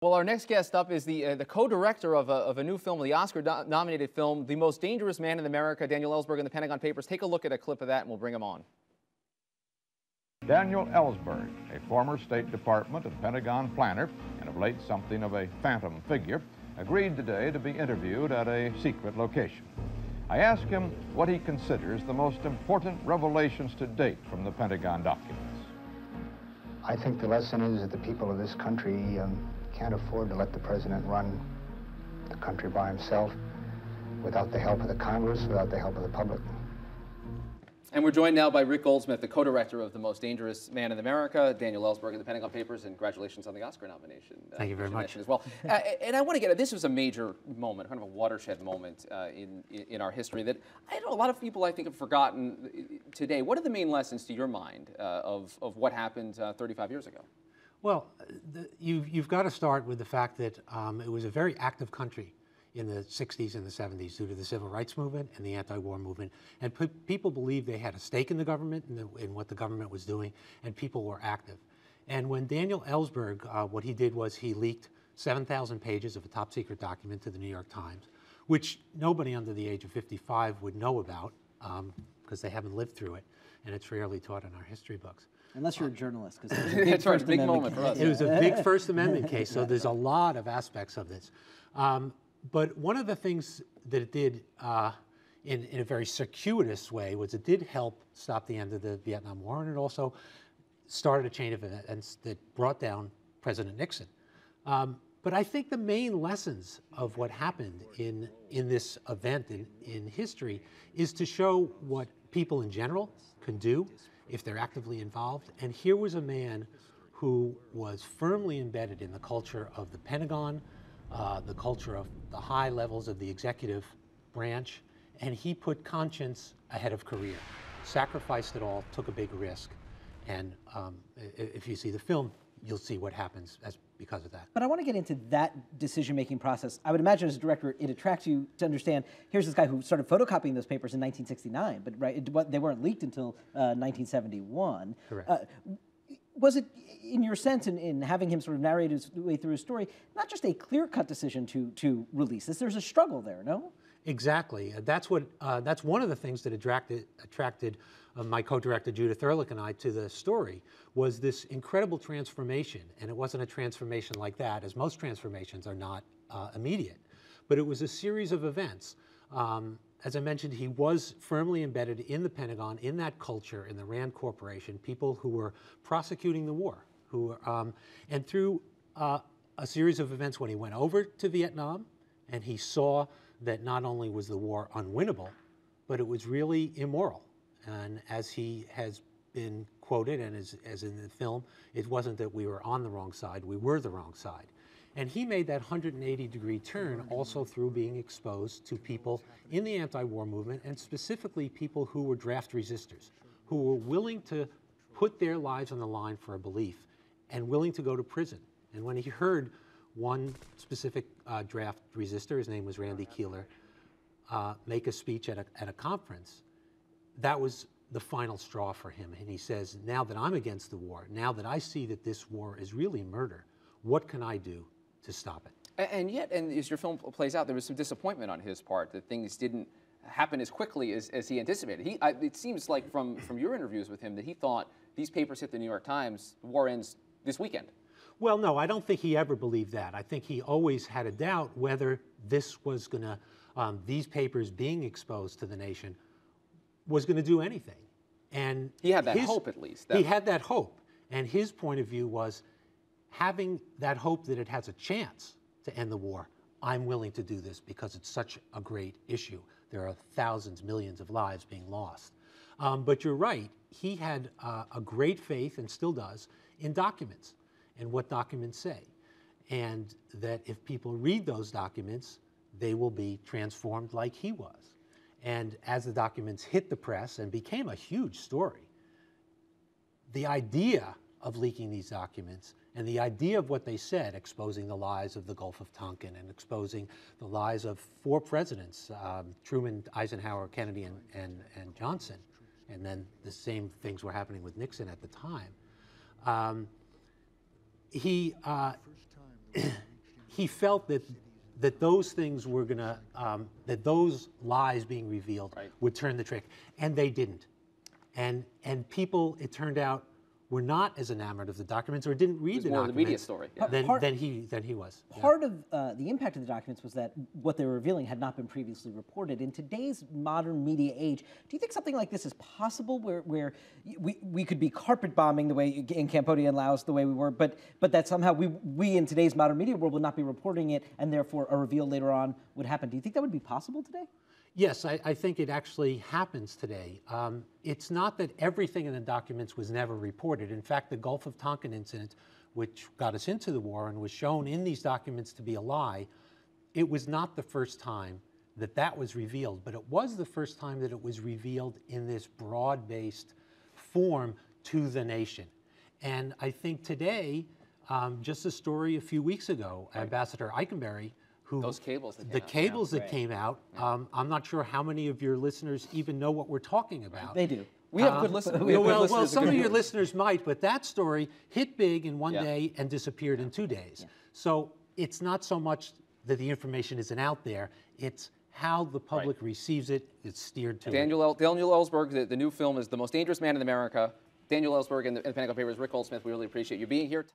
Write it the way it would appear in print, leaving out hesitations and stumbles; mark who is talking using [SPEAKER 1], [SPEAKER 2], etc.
[SPEAKER 1] Well, our next guest up is the co-director of a new film, the Oscar-nominated film, The Most Dangerous Man in America, Daniel Ellsberg in the Pentagon Papers. Take a look at a clip of that, and we'll bring him on.
[SPEAKER 2] Daniel Ellsberg, a former State Department and Pentagon planner, and of late something of a phantom figure, agreed today to be interviewed at a secret location. I asked him what he considers the most important revelations to date from the Pentagon documents.
[SPEAKER 3] I think the lesson is that the people of this country can't afford to let the president run the country by himself without the help of the Congress, without the help of the public.
[SPEAKER 1] And we're joined now by Rick Goldsmith, the co-director of The Most Dangerous Man in America, Daniel Ellsberg in the Pentagon Papers, and congratulations on the Oscar nomination.
[SPEAKER 4] Thank you very much.
[SPEAKER 1] As well. And I want to get at this was a major moment, kind of a watershed moment in our history that I know a lot of people I think have forgotten today. What are the main lessons to your mind of what happened 35 years ago?
[SPEAKER 4] Well, you've got to start with the fact that it was a very active country in the 60s and the 70s due to the civil rights movement and the anti-war movement. And people believed they had a stake in the government and in what the government was doing, and people were active. And when Daniel Ellsberg, what he did was he leaked 7,000 pages of a top secret document to the New York Times, which nobody under the age of 55 would know about because they haven't lived through it, and it's rarely taught in our history books.
[SPEAKER 5] Unless you're a journalist, because
[SPEAKER 1] that's right, big moment for us.
[SPEAKER 4] It was a big First Amendment case, so there's a lot of aspects of this. But one of the things that it did in a very circuitous way was it did help stop the end of the Vietnam War, and it also started a chain of events that brought down President Nixon. But I think the main lessons of what happened in this event in history is to show what people in general can do if they're actively involved. And here was a man who was firmly embedded in the culture of the Pentagon, the culture of the high levels of the executive branch, and he put conscience ahead of career, sacrificed it all, took a big risk, and if you see the film, you'll see what happens because of that.
[SPEAKER 5] But I want to get into that decision-making process. I would imagine as a director, it attracts you to understand, here's this guy who started photocopying those papers in 1969, but right, they weren't leaked until 1971.
[SPEAKER 4] Correct.
[SPEAKER 5] Was it, in your sense, in having him sort of narrate his way through his story, not just a clear-cut decision to release this? There's a struggle there, no?
[SPEAKER 4] Exactly. That's one of the things that attracted my co-director Judith Ehrlich and I to the story, was this incredible transformation. And it wasn't a transformation like that, as most transformations are not immediate. But it was a series of events. As I mentioned, he was firmly embedded in the Pentagon, in that culture, in the Rand Corporation, people who were prosecuting the war, and through a series of events when he went over to Vietnam, and he saw that not only was the war unwinnable, but it was really immoral. And as he has been quoted, and as in the film, it wasn't that we were on the wrong side, we were the wrong side. And he made that 180-degree turn also through being exposed to people in the anti-war movement, and specifically people who were draft resistors, who were willing to put their lives on the line for a belief and willing to go to prison. And when he heard one specific draft resistor, his name was Randy Keeler, make a speech at a conference, that was the final straw for him. And he says, now that I'm against the war, now that I see that this war is really murder, what can I do to stop it?
[SPEAKER 1] And yet, and as your film plays out, there was some disappointment on his part that things didn't happen as quickly as he anticipated. It seems like from your interviews with him that he thought these papers hit the New York Times, war ends this weekend.
[SPEAKER 4] Well, no, I don't think he ever believed that. I think he always had a doubt whether this was going to, these papers being exposed to the nation was going to do anything. And
[SPEAKER 1] he had that hope, at least.
[SPEAKER 4] He had that hope. And his point of view was having that hope that it has a chance to end the war. I'm willing to do this because it's such a great issue. There are thousands, millions of lives being lost. But you're right, he had a great faith, and still does, in documents and what documents say. And that if people read those documents, they will be transformed like he was. And as the documents hit the press and became a huge story, the idea of leaking these documents and the idea of what they said, exposing the lies of the Gulf of Tonkin and exposing the lies of 4 presidents, Truman, Eisenhower, Kennedy, and Johnson, and then the same things were happening with Nixon at the time. he felt that those things were gonna, that those lies being revealed would turn the trick, and they didn't. And people, it turned out, were not as enamored of the documents or didn't read the
[SPEAKER 1] more
[SPEAKER 4] documents
[SPEAKER 1] the media story
[SPEAKER 4] than he was.
[SPEAKER 5] Part of the impact of the documents was that what they were revealing had not been previously reported. In today's modern media age, do you think something like this is possible, where we could be carpet bombing the way in Cambodia and Laos the way we were, but that somehow we in today's modern media world would not be reporting it, and therefore a reveal later on would happen? Do you think that would be possible today?
[SPEAKER 4] Yes, I think it actually happens today. It's not that everything in the documents was never reported. In fact, the Gulf of Tonkin incident, which got us into the war and was shown in these documents to be a lie, it was not the first time that was revealed, but it was the first time that it was revealed in this broad-based form to the nation. And I think today, just a story a few weeks ago, Ambassador Eikenberry,
[SPEAKER 1] those cables that came
[SPEAKER 4] the
[SPEAKER 1] out,
[SPEAKER 4] cables that came out, I'm not sure how many of your listeners even know what we're talking about.
[SPEAKER 5] They do.
[SPEAKER 1] We have good listeners.
[SPEAKER 4] Well, some of your listeners might, but that story hit big in one day and disappeared in 2 days. Yeah. So it's not so much that the information isn't out there, it's how the public receives it, it's steered to
[SPEAKER 1] Daniel Ellsberg, the new film is The Most Dangerous Man in America. Daniel Ellsberg and the Pentagon Papers, Rick Goldsmith, we really appreciate you being here.